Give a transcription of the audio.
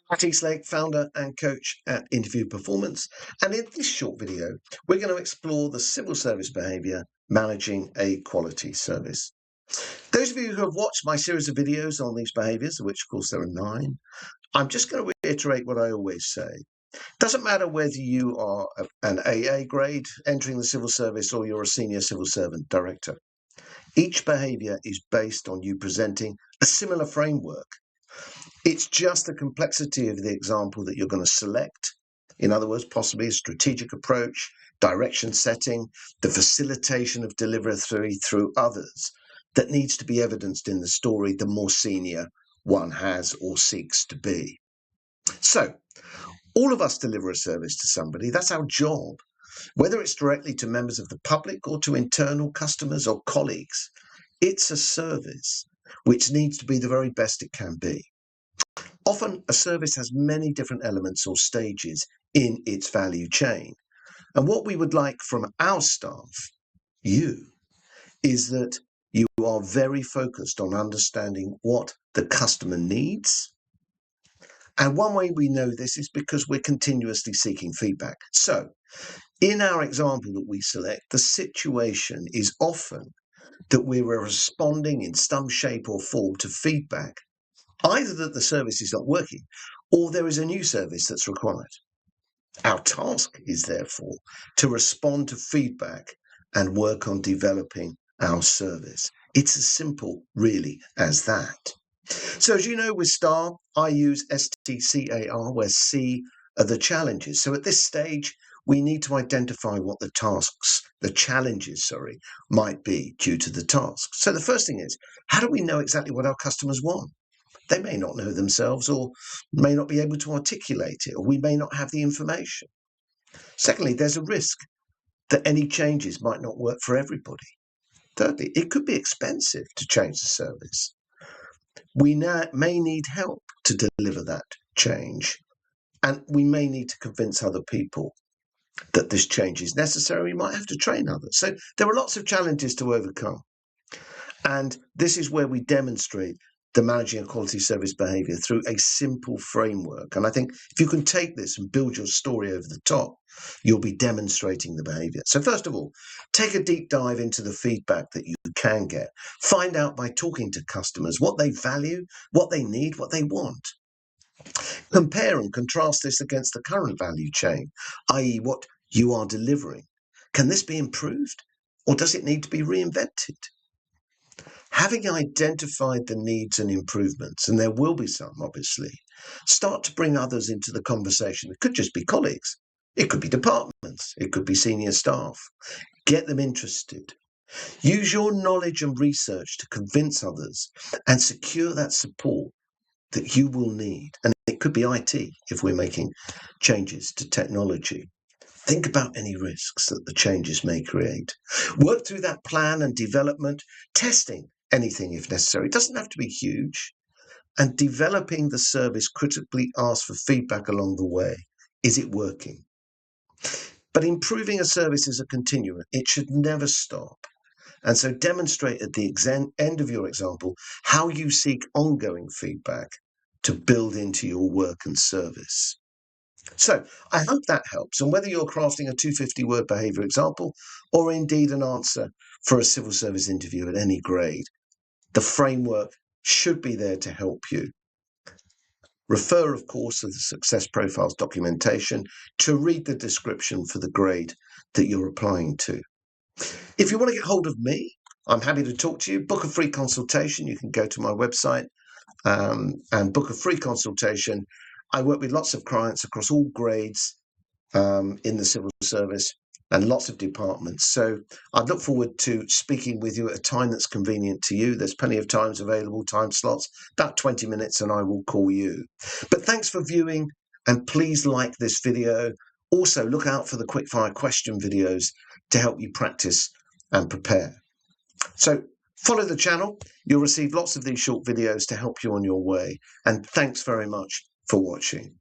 Matt Eastlake, founder and coach at Interview Performance. And in this short video, we're going to explore the civil service behaviour managing a quality service. Those of you who have watched my series of videos on these behaviours, of which of course there are 9, I'm just going to reiterate what I always say. Doesn't matter whether you are an AA grade entering the civil service or you're a senior civil servant director. Each behaviour is based on you presenting a similar framework. It's just the complexity of the example that you're going to select. In other words, possibly a strategic approach, direction setting, the facilitation of delivery through others that needs to be evidenced in the story the more senior one has or seeks to be. So, all of us deliver a service to somebody. That's our job, whether it's directly to members of the public or to internal customers or colleagues. It's a service which needs to be the very best it can be. Often a service has many different elements or stages in its value chain. And what we would like from our staff, you, is that you are very focused on understanding what the customer needs. And one way we know this is because we're continuously seeking feedback. So in our example that we select, the situation is often that we were responding in some shape or form to feedback, either that the service is not working or there is a new service that's required. Our task is therefore to respond to feedback and work on developing our service. It's as simple really as that. So as you know, with STAR, I use STCAR, where C are the challenges. So at this stage, we need to identify what the challenges, might be due to the task. So the first thing is, how do we know exactly what our customers want? They may not know themselves or may not be able to articulate it, or we may not have the information. Secondly, there's a risk that any changes might not work for everybody. Thirdly, it could be expensive to change the service. We may need help to deliver that change, and we may need to convince other people that this change is necessary. We might have to train others. So there are lots of challenges to overcome. And this is where we demonstrate the managing a quality service behaviour through a simple framework. And I think if you can take this and build your story over the top, you'll be demonstrating the behaviour. So first of all, take a deep dive into the feedback that you can get. Find out by talking to customers what they value, what they need, what they want. Compare and contrast this against the current value chain, i.e. what you are delivering. Can this be improved, or does it need to be reinvented? Having identified the needs and improvements, and there will be some, obviously, start to bring others into the conversation. It could just be colleagues. It could be departments. It could be senior staff. Get them interested. Use your knowledge and research to convince others and secure that support that you will need. And it could be IT if we're making changes to technology. Think about any risks that the changes may create. Work through that plan and development, testing anything if necessary. It doesn't have to be huge. And developing the service, critically ask for feedback along the way. Is it working? But improving a service is a continuum. It should never stop. And so demonstrate at the end of your example how you seek ongoing feedback to build into your work and service. So I hope that helps. And whether you're crafting a 250-word behaviour example or indeed an answer for a civil service interview at any grade, the framework should be there to help you. Refer, of course, to the Success Profiles documentation to read the description for the grade that you're applying to. If you want to get hold of me, I'm happy to talk to you. Book a free consultation. You can go to my website and book a free consultation. I work with lots of clients across all grades in the civil service and lots of departments. So I look forward to speaking with you at a time that's convenient to you. There's plenty of times available, time slots, about 20 minutes, and I will call you. But thanks for viewing, and please like this video. Also, look out for the quickfire question videos to help you practice and prepare. So follow the channel. You'll receive lots of these short videos to help you on your way. And thanks very much for watching.